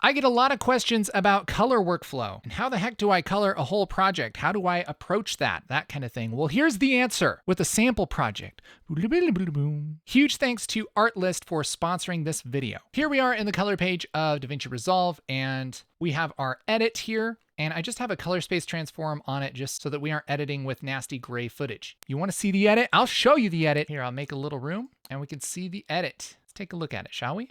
I get a lot of questions about color workflow and how the heck do I color a whole project? How do I approach that? That kind of thing. Well, here's the answer with a sample project. Huge thanks to Artlist for sponsoring this video. Here we are in the color page of DaVinci Resolve, and we have our edit here. And I just have a color space transform on it just so that we aren't editing with nasty gray footage. You want to see the edit? I'll show you the edit. Here, I'll make a little room and we can see the edit. Let's take a look at it, shall we?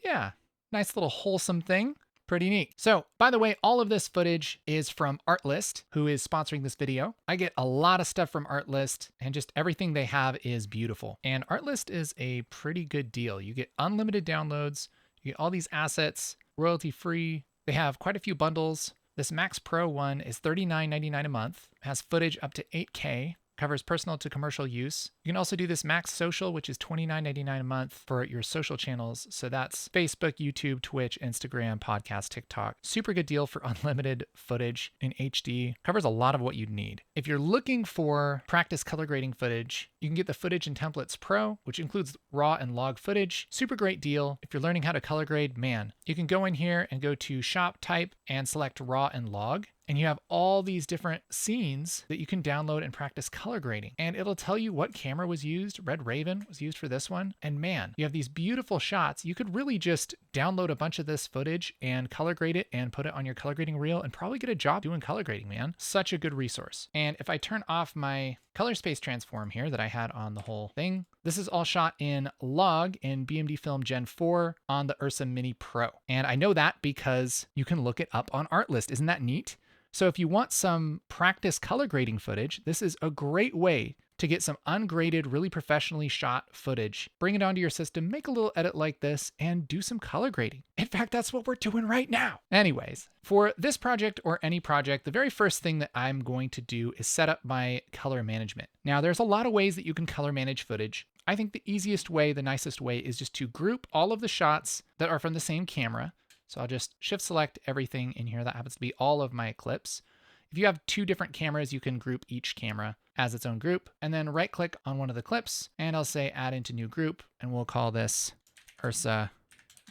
Yeah, nice little wholesome thing. Pretty neat. So, by the way, all of this footage is from Artlist, who is sponsoring this video. I get a lot of stuff from Artlist, and just everything they have is beautiful. And Artlist is a pretty good deal. You get unlimited downloads, you get all these assets, royalty-free. They have quite a few bundles. This Max Pro one is $39.99 a month, has footage up to 8K, covers personal to commercial use. You can also do this Max Social, which is $29.99 a month for your social channels. So that's Facebook, YouTube, Twitch, Instagram, podcast, TikTok. Super good deal for unlimited footage in HD. Covers a lot of what you'd need. If you're looking for practice color grading footage, you can get the Footage and Templates Pro, which includes raw and log footage. Super great deal. If you're learning how to color grade, man, you can go in here and go to Shop Type and select raw and log. And you have all these different scenes that you can download and practice color grading. And it'll tell you what camera was used. Red Raven was used for this one. And man, you have these beautiful shots. You could really just download a bunch of this footage and color grade it and put it on your color grading reel and probably get a job doing color grading, man. Such a good resource. And if I turn off my color space transform here that I had on the whole thing, this is all shot in log in BMD Film Gen 4 on the Ursa Mini Pro. And I know that because you can look it up on Artlist. Isn't that neat? So if you want some practice color grading footage, this is a great way to get some ungraded, really professionally shot footage. Bring it onto your system, make a little edit like this, and do some color grading. In fact, that's what we're doing right now. Anyways, for this project or any project, the very first thing that I'm going to do is set up my color management. Now, there's a lot of ways that you can color manage footage. I think the easiest way, the nicest way, is just to group all of the shots that are from the same camera. So I'll just shift select everything in here. That happens to be all of my clips. If you have two different cameras, you can group each camera as its own group, and then right click on one of the clips and I'll say add into new group, and we'll call this Ursa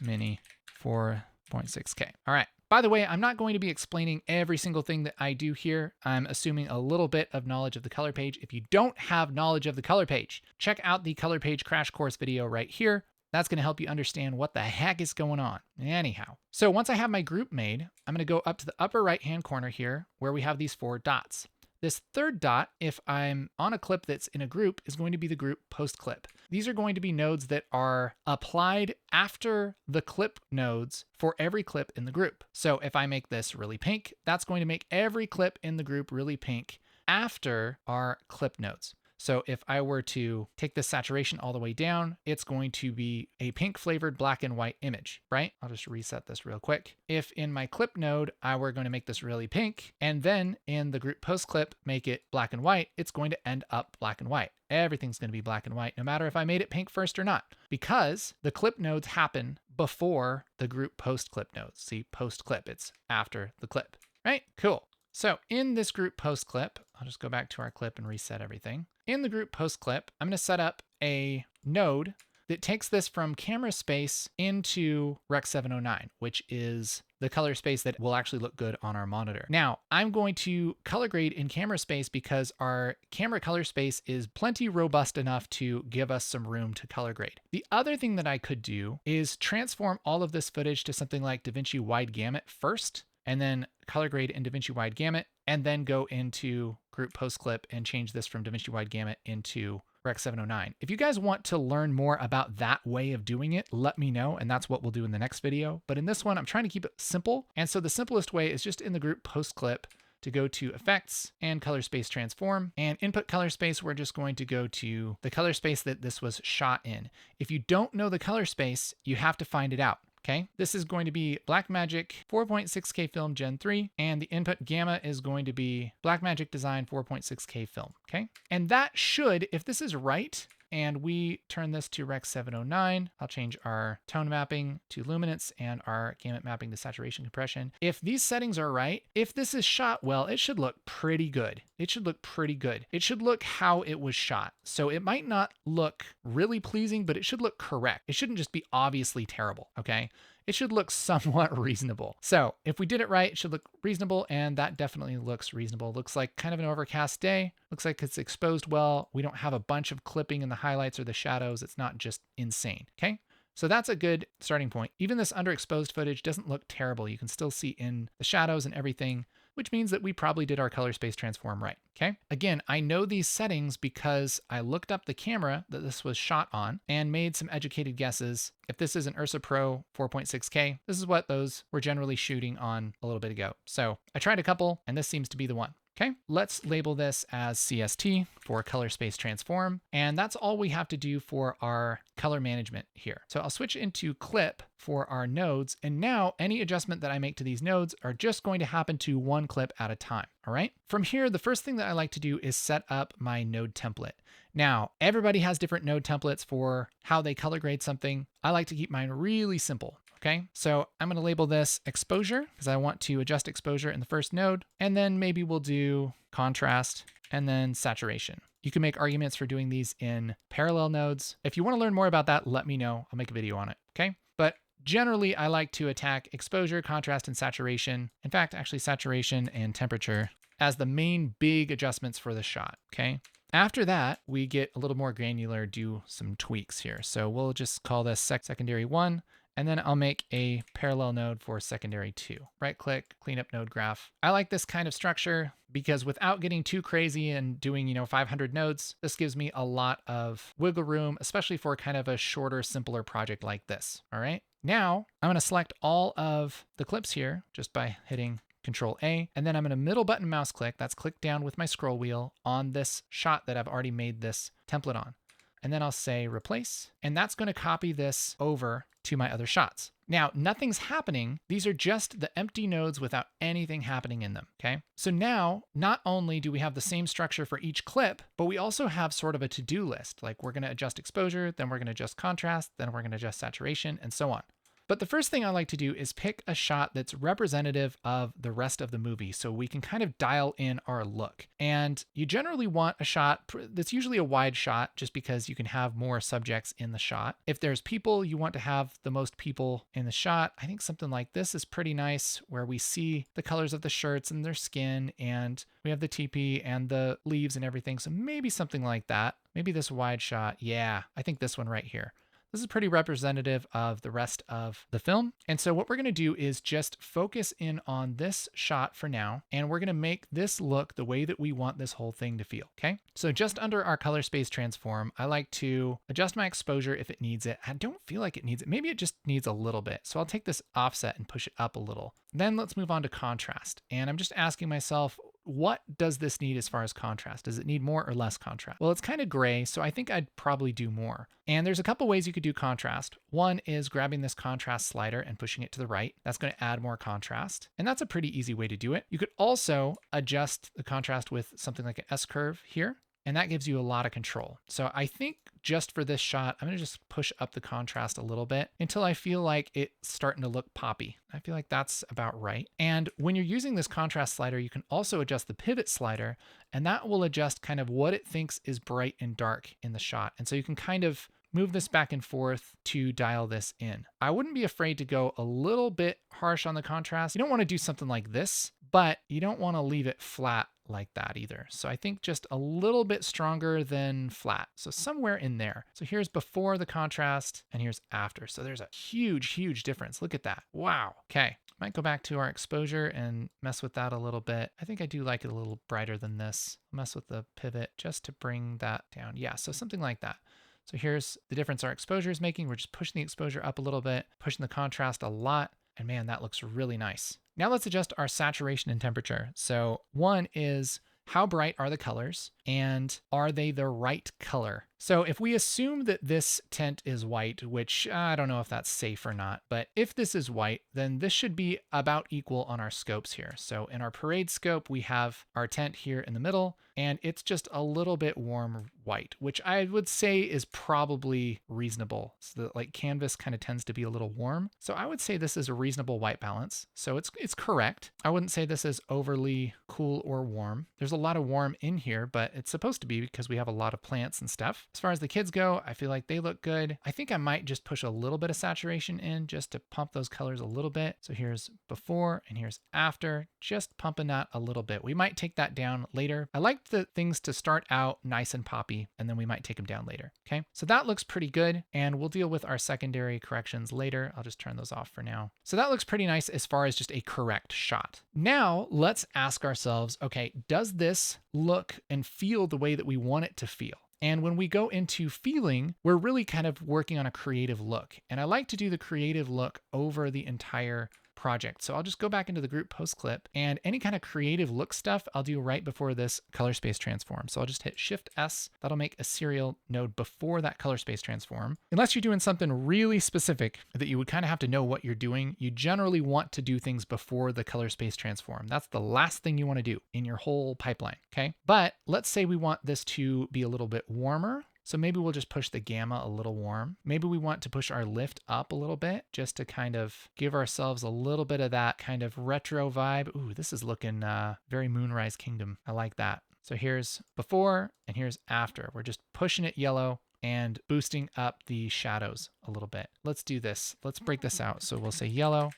Mini 4.6K. All right. By the way, I'm not going to be explaining every single thing that I do here. I'm assuming a little bit of knowledge of the color page. If you don't have knowledge of the color page, check out the color page crash course video right here. That's going to help you understand what the heck is going on. Anyhow, so once I have my group made, I'm going to go up to the upper right-hand corner here where we have these 4 dots. This third dot, if I'm on a clip that's in a group, is going to be the group post clip. These are going to be nodes that are applied after the clip nodes for every clip in the group. So if I make this really pink, that's going to make every clip in the group really pink after our clip nodes. So if I were to take this saturation all the way down, it's going to be a pink flavored black and white image, right? I'll just reset this real quick. If in my clip node, I were going to make this really pink, and then in the group post clip, make it black and white, it's going to end up black and white. Everything's going to be black and white, no matter if I made it pink first or not, because the clip nodes happen before the group post clip nodes. See, post clip, it's after the clip, right? Cool. So in this group post clip, I'll just go back to our clip and reset everything. In the group post clip, I'm going to set up a node that takes this from camera space into Rec 709, which is the color space that will actually look good on our monitor. Now, I'm going to color grade in camera space because our camera color space is plenty robust enough to give us some room to color grade. The other thing that I could do is transform all of this footage to something like DaVinci Wide Gamut first, and then color grade in DaVinci Wide Gamut, and then go into group post clip and change this from DaVinci Wide Gamut into Rec 709. If you guys want to learn more about that way of doing it, let me know, and that's what we'll do in the next video. But in this one, I'm trying to keep it simple. And so the simplest way is just in the group post clip to go to Effects and Color Space Transform. And Input Color Space, we're just going to go to the color space that this was shot in. If you don't know the color space, you have to find it out. Okay, this is going to be Blackmagic 4.6K film Gen 3, and the input gamma is going to be Blackmagic Design 4.6K film. Okay, and that should, if this is right, and we turn this to Rec 709, I'll change our tone mapping to luminance and our gamut mapping to saturation compression. If these settings are right, if this is shot well, it should look pretty good. It should look pretty good. It should look how it was shot. So it might not look really pleasing, but it should look correct. It shouldn't just be obviously terrible, okay? It should look somewhat reasonable. So if we did it right, it should look reasonable, and that definitely looks reasonable. Looks like kind of an overcast day. Looks like it's exposed well. We don't have a bunch of clipping in the highlights or the shadows. It's not just insane, okay? So that's a good starting point. Even this underexposed footage doesn't look terrible. You can still see in the shadows and everything, which means that we probably did our color space transform right, okay? Again, I know these settings because I looked up the camera that this was shot on and made some educated guesses. If this is an Ursa Pro 4.6K, this is what those were generally shooting on a little bit ago. So I tried a couple, and this seems to be the one. Okay, let's label this as CST for color space transform. And that's all we have to do for our color management here. So I'll switch into clip for our nodes. And now any adjustment that I make to these nodes are just going to happen to one clip at a time. All right. From here, the first thing that I like to do is set up my node template. Now, everybody has different node templates for how they color grade something. I like to keep mine really simple. Okay, so I'm going to label this exposure because I want to adjust exposure in the first node. And then maybe we'll do contrast and then saturation. You can make arguments for doing these in parallel nodes. If you want to learn more about that, let me know. I'll make a video on it. Okay, but generally I like to attack exposure, contrast, and saturation. In fact, actually saturation and temperature as the main big adjustments for the shot. Okay. After that, we get a little more granular, do some tweaks here. So we'll just call this secondary 1. And then I'll make a parallel node for secondary 2. Right click, clean up node graph. I like this kind of structure because without getting too crazy and doing, 500 nodes, this gives me a lot of wiggle room, especially for kind of a shorter, simpler project like this. All right. Now I'm going to select all of the clips here just by hitting Control A, and then I'm going to middle button mouse click. That's click down with my scroll wheel on this shot that I've already made this template on. And then I'll say replace, and that's going to copy this over to my other shots. Now, nothing's happening. These are just the empty nodes without anything happening in them, okay? So now, not only do we have the same structure for each clip, but we also have sort of a to-do list. Like we're going to adjust exposure, then we're going to adjust contrast, then we're going to adjust saturation, and so on. But the first thing I like to do is pick a shot that's representative of the rest of the movie so we can kind of dial in our look. And you generally want a shot that's usually a wide shot just because you can have more subjects in the shot. If there's people, you want to have the most people in the shot. I think something like this is pretty nice where we see the colors of the shirts and their skin, and we have the TP and the leaves and everything. So maybe something like that. Maybe this wide shot. Yeah, I think this one right here. This is pretty representative of the rest of the film. And so what we're going to do is just focus in on this shot for now, and we're going to make this look the way that we want this whole thing to feel, okay? So just under our color space transform, I like to adjust my exposure if it needs it. I don't feel like it needs it. Maybe it just needs a little bit. So I'll take this offset and push it up a little. Then let's move on to contrast. And I'm just asking myself, what does this need as far as contrast? Does it need more or less contrast? Well, it's kind of gray, so I think I'd probably do more. And there's a couple ways you could do contrast. One is grabbing this contrast slider and pushing it to the right. That's going to add more contrast. And that's a pretty easy way to do it. You could also adjust the contrast with something like an S-curve here, and that gives you a lot of control. So I think just for this shot, I'm going to just push up the contrast a little bit until I feel like it's starting to look poppy. I feel like that's about right. And when you're using this contrast slider, you can also adjust the pivot slider, and that will adjust kind of what it thinks is bright and dark in the shot. And so you can kind of move this back and forth to dial this in. I wouldn't be afraid to go a little bit harsh on the contrast. You don't want to do something like this, but you don't want to leave it flat like that either. So I think just a little bit stronger than flat. So somewhere in there. So here's before the contrast and here's after. So there's a huge, huge difference. Look at that. Wow. Okay. Might go back to our exposure and mess with that a little bit. I think I do like it a little brighter than this. Mess with the pivot just to bring that down. Yeah. So something like that. So here's the difference our exposure is making. We're just pushing the exposure up a little bit, pushing the contrast a lot. And man, that looks really nice. Now let's adjust our saturation and temperature. So one is how bright are the colors and are they the right color? So if we assume that this tint is white, which I don't know if that's safe or not, but if this is white, then this should be about equal on our scopes here. So in our parade scope, we have our tent here in the middle, and it's just a little bit warm white, which I would say is probably reasonable. So that like canvas kind of tends to be a little warm. So I would say this is a reasonable white balance. So it's correct. I wouldn't say this is overly cool or warm. There's a lot of warm in here, but it's supposed to be because we have a lot of plants and stuff. As far as the kids go, I feel like they look good. I think I might just push a little bit of saturation in just to pump those colors a little bit. So here's before and here's after, just pumping that a little bit. We might take that down later. I like the things to start out nice and poppy, and then we might take them down later. Okay, so that looks pretty good, and we'll deal with our secondary corrections later. I'll just turn those off for now. So that looks pretty nice as far as just a correct shot. Now let's ask ourselves, okay, does this look and feel the way that we want it to feel? And when we go into feeling, we're really kind of working on a creative look. And I like to do the creative look over the entire project. So I'll just go back into the group post clip, and any kind of creative look stuff I'll do right before this color space transform. So I'll just hit Shift S. That'll make a serial node before that color space transform. Unless you're doing something really specific that you would kind of have to know what you're doing, you generally want to do things before the color space transform. That's the last thing you want to do in your whole pipeline. Okay. But let's say we want this to be a little bit warmer. So maybe we'll just push the gamma a little warm. Maybe we want to push our lift up a little bit just to kind of give ourselves a little bit of that kind of retro vibe. Ooh, this is looking very Moonrise Kingdom. I like that. So here's before and here's after. We're just pushing it yellow and boosting up the shadows a little bit. Let's do this. Let's break this out. So we'll say yellow,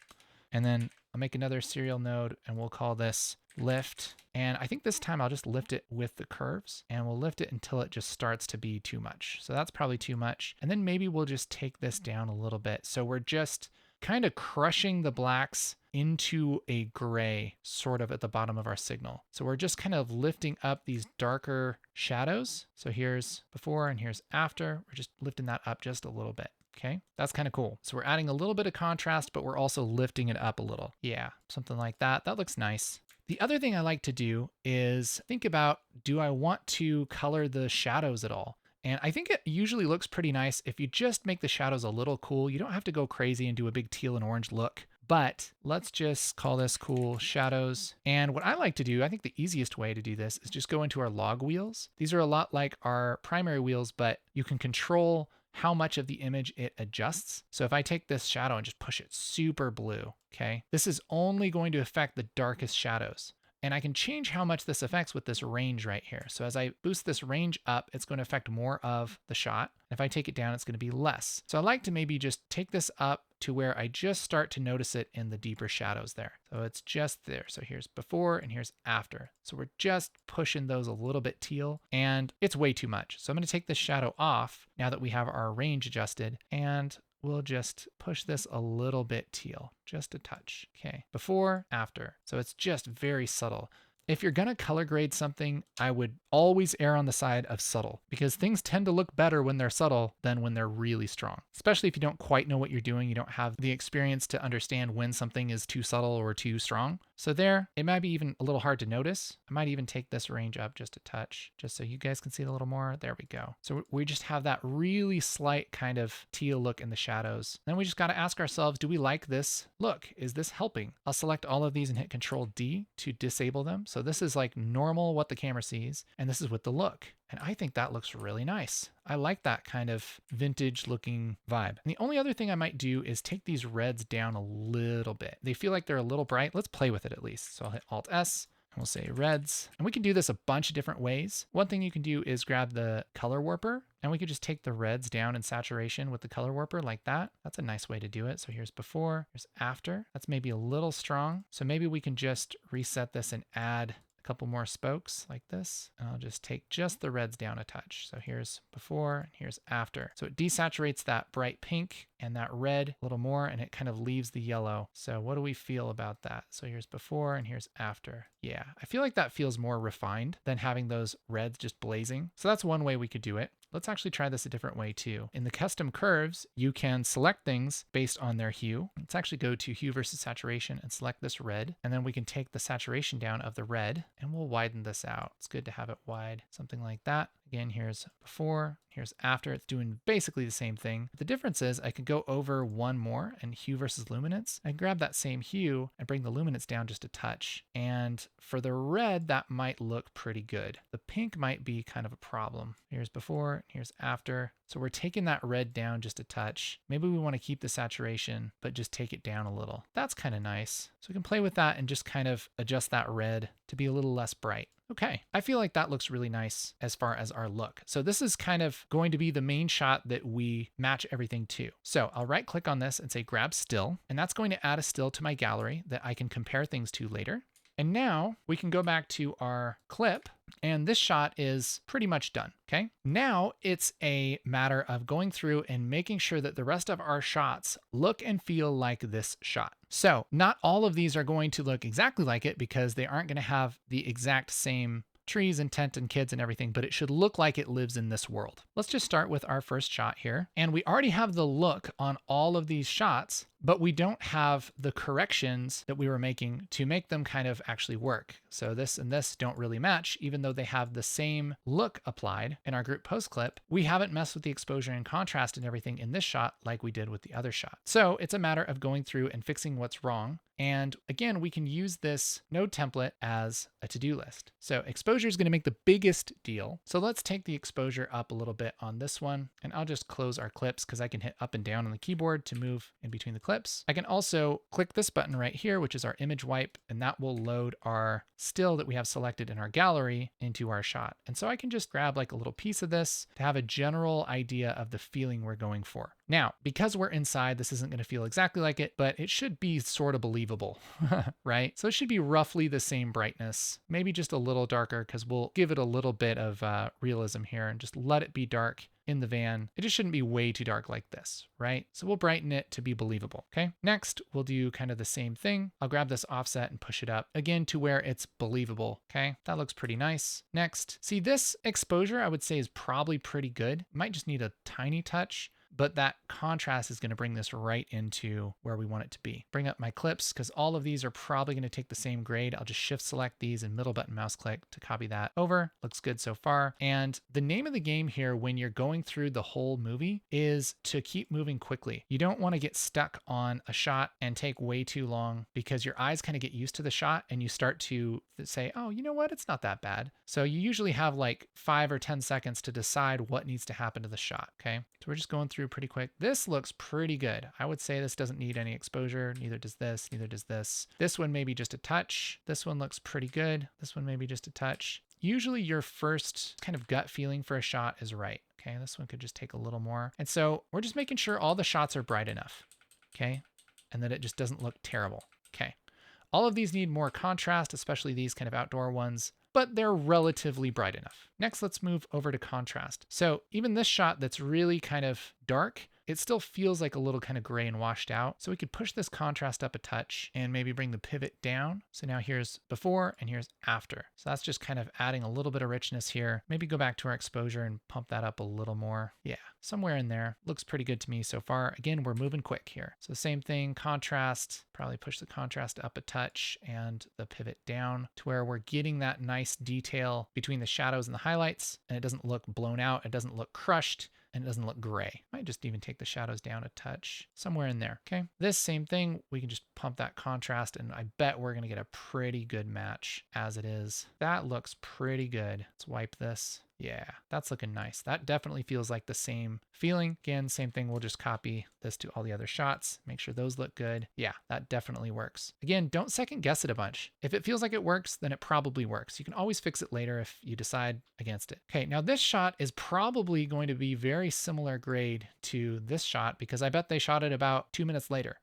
and then I'll make another serial node and we'll call this lift. And I think this time I'll just lift it with the curves, and we'll lift it until it just starts to be too much. So that's probably too much. And then maybe we'll just take this down a little bit. So we're just kind of crushing the blacks into a gray sort of at the bottom of our signal. So we're just kind of lifting up these darker shadows. So here's before and here's after. We're just lifting that up just a little bit. Okay, that's kind of cool. So we're adding a little bit of contrast, but we're also lifting it up a little. Yeah, something like that. That looks nice. The other thing I like to do is think about, do I want to color the shadows at all? And I think it usually looks pretty nice if you just make the shadows a little cool. You don't have to go crazy and do a big teal and orange look. But let's just call this cool shadows. And what I like to do, I think the easiest way to do this is just go into our log wheels. These are a lot like our primary wheels, but you can control how much of the image it adjusts. So if I take this shadow and just push it super blue, okay, this is only going to affect the darkest shadows. And I can change how much this affects with this range right here. So as I boost this range up, it's going to affect more of the shot. If I take it down, it's going to be less. So I like to maybe just take this up to where I just start to notice it in the deeper shadows there. So it's just there. So here's before and here's after. So we're just pushing those a little bit teal, and it's way too much. So I'm going to take this shadow off now that we have our range adjusted, and we'll just push this a little bit teal, just a touch. Okay, before, after. So it's just very subtle. If you're gonna color grade something, I would always err on the side of subtle, because things tend to look better when they're subtle than when they're really strong. Especially if you don't quite know what you're doing, you don't have the experience to understand when something is too subtle or too strong. So there, it might be even a little hard to notice. I might even take this range up just a touch, just so you guys can see it a little more. There we go. So we just have that really slight kind of teal look in the shadows. Then we just gotta ask ourselves, do we like this look? Is this helping? I'll select all of these and hit Control D to disable them. So this is like normal what the camera sees, and this is with the look. And I think that looks really nice. I like that kind of vintage looking vibe. And the only other thing I might do is take these reds down a little bit. They feel like they're a little bright. Let's play with it at least. So I'll hit Alt S and we'll say reds. And we can do this a bunch of different ways. One thing you can do is grab the color warper, and we could just take the reds down in saturation with the color warper like that. That's a nice way to do it. So here's before, here's after. That's maybe a little strong. So maybe we can just reset this and add couple more spokes like this. And I'll just take just the reds down a touch. So here's before and here's after. So it desaturates that bright pink and that red a little more, and it kind of leaves the yellow. So what do we feel about that? So here's before and here's after. Yeah, I feel like that feels more refined than having those reds just blazing. So that's one way we could do it. Let's actually try this a different way too. In the custom curves, you can select things based on their hue. Let's actually go to hue versus saturation and select this red. And then we can take the saturation down of the red and we'll widen this out. It's good to have it wide, something like that. Again, here's before, here's after. It's doing basically the same thing. The difference is I could go over one more and hue versus luminance and grab that same hue and bring the luminance down just a touch. And for the red, that might look pretty good. The pink might be kind of a problem. Here's before, here's after. So we're taking that red down just a touch. Maybe we want to keep the saturation, but just take it down a little. That's kind of nice. So we can play with that and just kind of adjust that red to be a little less bright. Okay, I feel like that looks really nice as far as our look. So this is kind of going to be the main shot that we match everything to. So I'll right click on this and say grab still, and that's going to add a still to my gallery that I can compare things to later. And now we can go back to our clip, and this shot is pretty much done, okay? Now it's a matter of going through and making sure that the rest of our shots look and feel like this shot. So not all of these are going to look exactly like it because they aren't gonna have the exact same trees and tent and kids and everything, but it should look like it lives in this world. Let's just start with our first shot here. And we already have the look on all of these shots, but we don't have the corrections that we were making to make them kind of actually work. So this and this don't really match, even though they have the same look applied in our group post clip. We haven't messed with the exposure and contrast and everything in this shot like we did with the other shot. So it's a matter of going through and fixing what's wrong. And again, we can use this node template as a to-do list. So exposure is going to make the biggest deal. So let's take the exposure up a little bit on this one, and I'll just close our clips because I can hit up and down on the keyboard to move in between the clips. I can also click this button right here, which is our image wipe, and that will load our still that we have selected in our gallery into our shot. And so I can just grab like a little piece of this to have a general idea of the feeling we're going for. Now, because we're inside, this isn't going to feel exactly like it, but it should be sort of believable, right? So it should be roughly the same brightness, maybe just a little darker because we'll give it a little bit of realism here and just let it be dark in the van. It just shouldn't be way too dark like this, right? So we'll brighten it to be believable, okay? Next, we'll do kind of the same thing. I'll grab this offset and push it up again to where it's believable, okay? That looks pretty nice. Next, see this exposure I would say is probably pretty good. Might just need a tiny touch, but that contrast is going to bring this right into where we want it to be. Bring up my clips because all of these are probably going to take the same grade. I'll just shift select these and middle button mouse click to copy that over. Looks good so far. And the name of the game here when you're going through the whole movie is to keep moving quickly. You don't want to get stuck on a shot and take way too long because your eyes kind of get used to the shot and you start to say, oh, you know what? It's not that bad. So you usually have like 5 or 10 seconds to decide what needs to happen to the shot, okay? So we're just going through pretty quick. This looks pretty good. I would say this doesn't need any exposure. Neither does this. Neither does this. This one maybe just a touch. This one looks pretty good. This one maybe just a touch. Usually your first kind of gut feeling for a shot is right. Okay, this one could just take a little more. And so we're just making sure all the shots are bright enough. Okay, and that it just doesn't look terrible. Okay, all of these need more contrast, especially these kind of outdoor ones, but they're relatively bright enough. Next, let's move over to contrast. So even this shot that's really kind of dark, it still feels like a little kind of gray and washed out. So we could push this contrast up a touch and maybe bring the pivot down. So now here's before and here's after. So that's just kind of adding a little bit of richness here. Maybe go back to our exposure and pump that up a little more. Yeah, somewhere in there. Looks pretty good to me so far. Again, we're moving quick here. So same thing, contrast, probably push the contrast up a touch and the pivot down to where we're getting that nice detail between the shadows and the highlights, and it doesn't look blown out. It doesn't look crushed. And it doesn't look gray. Might just even take the shadows down a touch, somewhere in there, okay? This same thing, we can just pump that contrast and I bet we're gonna get a pretty good match as it is. That looks pretty good. Let's wipe this. Yeah, that's looking nice. That definitely feels like the same feeling. Again, same thing. We'll just copy this to all the other shots. Make sure those look good. Yeah, that definitely works. Again, don't second guess it a bunch. If it feels like it works, then it probably works. You can always fix it later if you decide against it. Okay, now this shot is probably going to be very similar grade to this shot because I bet they shot it about 2 minutes later.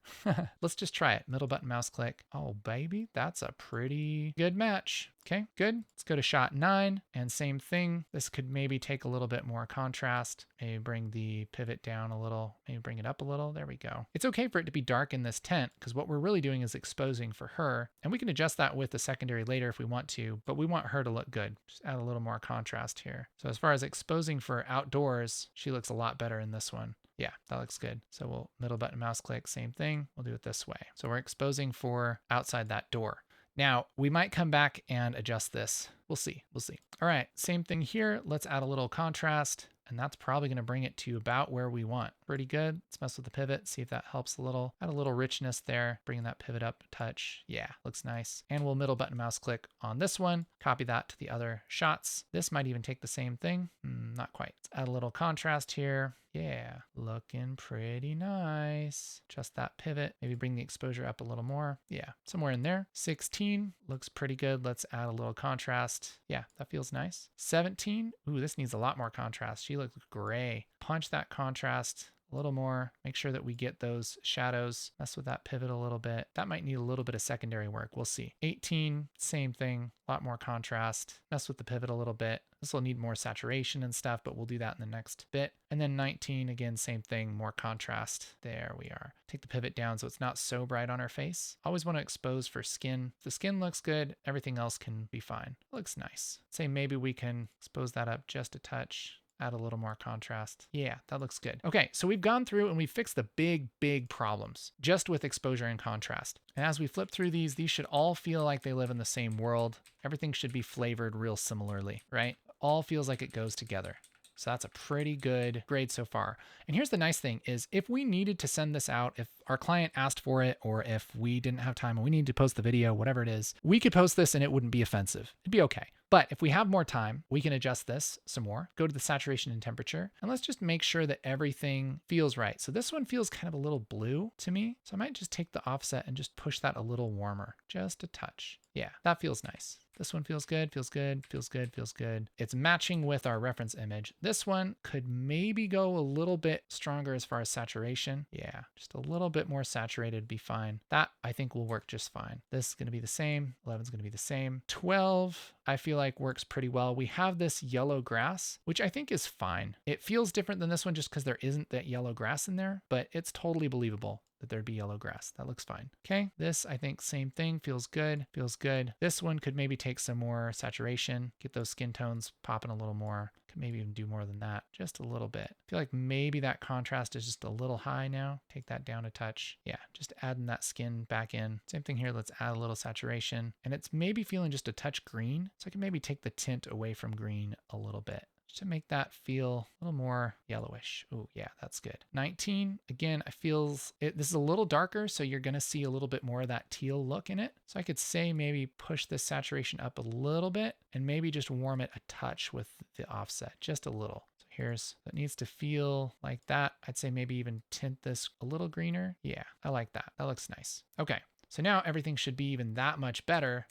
Let's just try it. Middle button mouse click. Oh, baby, that's a pretty good match. Okay, good. Let's go to shot 9 and same thing. This could maybe take a little bit more contrast. Maybe bring the pivot down a little, maybe bring it up a little. There we go. It's okay for it to be dark in this tent because what we're really doing is exposing for her. And we can adjust that with the secondary later if we want to, but we want her to look good. Just add a little more contrast here. So as far as exposing for outdoors, she looks a lot better in this one. Yeah, that looks good. So we'll middle button mouse click, same thing. We'll do it this way. So we're exposing for outside that door. Now, we might come back and adjust this. We'll see. We'll see. All right, same thing here. Let's add a little contrast, and that's probably going to bring it to about where we want. Pretty good. Let's mess with the pivot, see if that helps a little. Add a little richness there, bringing that pivot up a touch. Yeah, looks nice. And we'll middle button mouse click on this one, copy that to the other shots. This might even take the same thing. Not quite. Let's add a little contrast here. Yeah, looking pretty nice. Just that pivot. Maybe bring the exposure up a little more. Yeah, somewhere in there. 16 looks pretty good. Let's add a little contrast. Yeah, that feels nice. 17. Ooh, this needs a lot more contrast. She looks gray. Punch that contrast a little more. Make sure that we get those shadows. Mess with that pivot a little bit. That might need a little bit of secondary work. We'll see. 18, same thing. A lot more contrast. Mess with the pivot a little bit. This will need more saturation and stuff, but we'll do that in the next bit. And then 19, again, same thing, more contrast. There we are. Take the pivot down so it's not so bright on our face. Always want to expose for skin. If the skin looks good, everything else can be fine. Looks nice. Say maybe we can expose that up just a touch. Add a little more contrast. Yeah, that looks good. Okay, so we've gone through and we fixed the big problems just with exposure and contrast. And as we flip through these should all feel like they live in the same world. Everything should be flavored real similarly, right? All feels like it goes together. So that's a pretty good grade so far. And here's the nice thing is if we needed to send this out, if our client asked for it, or if we didn't have time and we need to post the video, whatever it is, we could post this and it wouldn't be offensive. It'd be okay. But if we have more time, we can adjust this some more, go to the saturation and temperature, and let's just make sure that everything feels right. So this one feels kind of a little blue to me. So I might just take the offset and just push that a little warmer, just a touch. Yeah, that feels nice. This one feels good, feels good, feels good, feels good. It's matching with our reference image. This one could maybe go a little bit stronger as far as saturation. Yeah, just a little bit more saturated would be fine. That I think will work just fine. This is going to be the same. 11 is going to be the same. 12, I feel like works pretty well. We have this yellow grass, which I think is fine. It feels different than this one just because there isn't that yellow grass in there, but it's totally believable that there'd be yellow grass. That looks fine. Okay, this I think same thing, feels good, feels good. This one could maybe take some more saturation, get those skin tones popping a little more. Could maybe even do more than that, just a little bit. I feel like maybe that contrast is just a little high now. Take that down a touch. Yeah, just adding that skin back in. Same thing here, let's add a little saturation. And it's maybe feeling just a touch green. So I can maybe take the tint away from green a little bit, to make that feel a little more yellowish. Oh yeah, that's good. 19, again, this is a little darker, so you're gonna see a little bit more of that teal look in it. So I could say maybe push this saturation up a little bit and maybe just warm it a touch with the offset, just a little. So that needs to feel like that. I'd say maybe even tint this a little greener. Yeah, I like that. That looks nice. Okay, so now everything should be even that much better.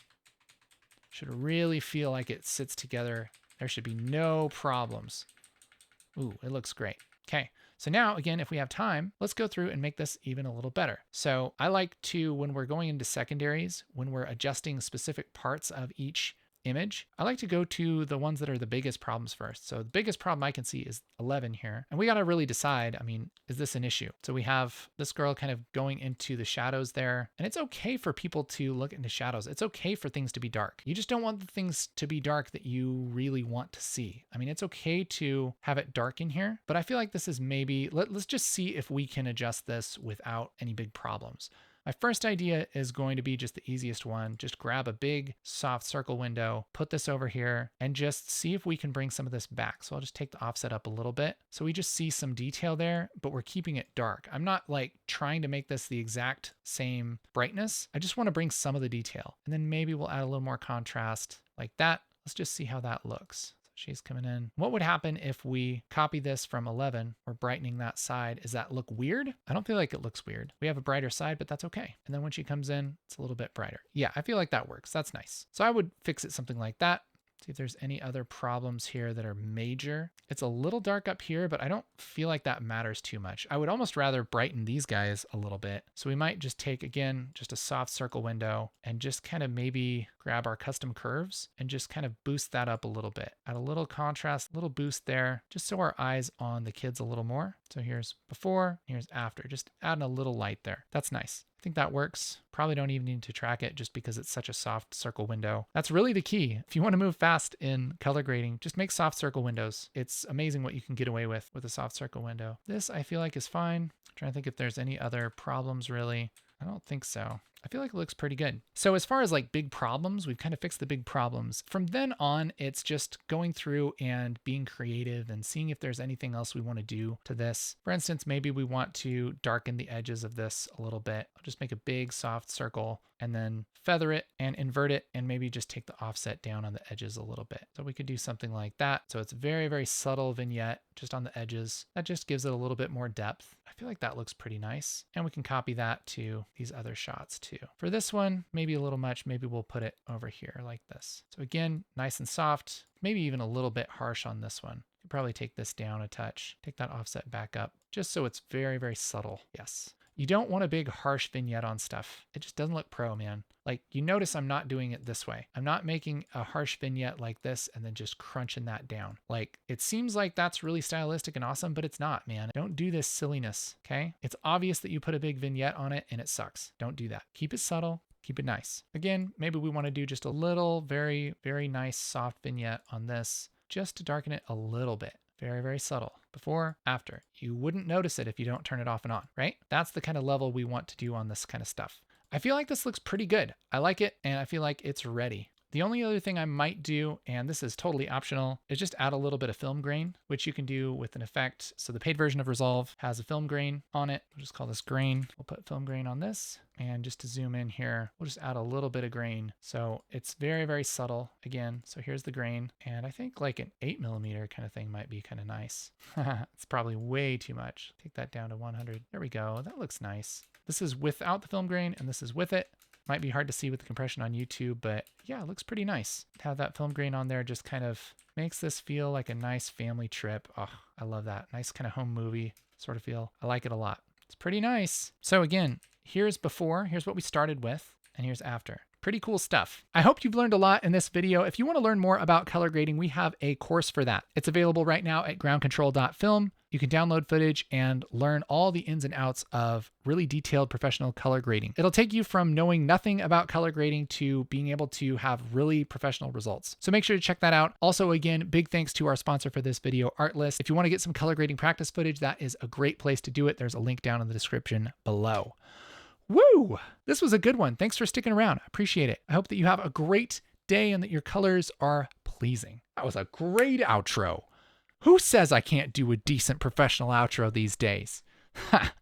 Should really feel like it sits together. There should be no problems. Ooh, it looks great. Okay, so now again, if we have time, let's go through and make this even a little better. So I like to, when we're going into secondaries, when we're adjusting specific parts of each image, I like to go to the ones that are the biggest problems first. So the biggest problem I can see is 11 here. And we got to really decide, I mean, is this an issue? So we have this girl kind of going into the shadows there. And it's okay for people to look into shadows. It's okay for things to be dark. You just don't want the things to be dark that you really want to see. I mean, it's okay to have it dark in here, but I feel like this is maybe, let's just see if we can adjust this without any big problems. My first idea is going to be just the easiest one. Just grab a big soft circle window, put this over here, and just see if we can bring some of this back. So I'll just take the offset up a little bit. So we just see some detail there, but we're keeping it dark. I'm not like trying to make this the exact same brightness. I just want to bring some of the detail. And then maybe we'll add a little more contrast like that. Let's just see how that looks. She's coming in. What would happen if we copy this from 11? We're brightening that side. Does that look weird? I don't feel like it looks weird. We have a brighter side, but that's okay. And then when she comes in, it's a little bit brighter. Yeah, I feel like that works. That's nice. So I would fix it something like that. See if there's any other problems here that are major. It's a little dark up here, but I don't feel like that matters too much. I would almost rather brighten these guys a little bit. So we might just take, again, just a soft circle window and just kind of maybe grab our custom curves and just kind of boost that up a little bit. Add a little contrast, a little boost there, just so our eyes on the kids a little more. So here's before, here's after, just adding a little light there. That's nice. I think that works. Probably don't even need to track it just because it's such a soft circle window. That's really the key. If you want to move fast in color grading, just make soft circle windows. It's amazing what you can get away with a soft circle window. This I feel like is fine. I'm trying to think if there's any other problems really. I don't think so. I feel like it looks pretty good. So as far as like big problems, we've kind of fixed the big problems. From then on, it's just going through and being creative and seeing if there's anything else we want to do to this. For instance, maybe we want to darken the edges of this a little bit. I'll just make a big soft circle and then feather it and invert it and maybe just take the offset down on the edges a little bit. So we could do something like that. So it's very, very subtle vignette just on the edges. That just gives it a little bit more depth. I feel like that looks pretty nice. And we can copy that to these other shots too. For this one, maybe a little much. Maybe we'll put it over here like this. So again, nice and soft, maybe even a little bit harsh on this one. Could probably take this down a touch, take that offset back up, just so it's very, very subtle. Yes. You don't want a big harsh vignette on stuff. It just doesn't look pro, man. Like you notice I'm not doing it this way. I'm not making a harsh vignette like this and then just crunching that down. Like it seems like that's really stylistic and awesome, but it's not, man. Don't do this silliness, okay? It's obvious that you put a big vignette on it and it sucks. Don't do that. Keep it subtle. Keep it nice. Again, maybe we want to do just a little very, very nice soft vignette on this just to darken it a little bit. Very, very subtle. Before, after. You wouldn't notice it if you don't turn it off and on, right? That's the kind of level we want to do on this kind of stuff. I feel like this looks pretty good. I like it, and I feel like it's ready. The only other thing I might do, and this is totally optional, is just add a little bit of film grain, which you can do with an effect. So the paid version of Resolve has a film grain on it. We'll just call this grain. We'll put film grain on this. And just to zoom in here, we'll just add a little bit of grain. So it's very, very subtle again. So here's the grain. And I think like an 8mm kind of thing might be kind of nice. It's probably way too much. Take that down to 100. There we go. That looks nice. This is without the film grain and this is with it. Might be hard to see with the compression on YouTube, but yeah, it looks pretty nice. Have that film grain on there just kind of makes this feel like a nice family trip. Oh, I love that. Nice kind of home movie sort of feel. I like it a lot. It's pretty nice. So again, here's before, here's what we started with, and here's after. Pretty cool stuff. I hope you've learned a lot in this video. If you want to learn more about color grading, we have a course for that. It's available right now at groundcontrol.film. You can download footage and learn all the ins and outs of really detailed professional color grading. It'll take you from knowing nothing about color grading to being able to have really professional results. So make sure to check that out. Also, again, big thanks to our sponsor for this video, Artlist. If you want to get some color grading practice footage, that is a great place to do it. There's a link down in the description below. Woo! This was a good one. Thanks for sticking around. I appreciate it. I hope that you have a great day and that your colors are pleasing. That was a great outro. Who says I can't do a decent professional outro these days? Ha!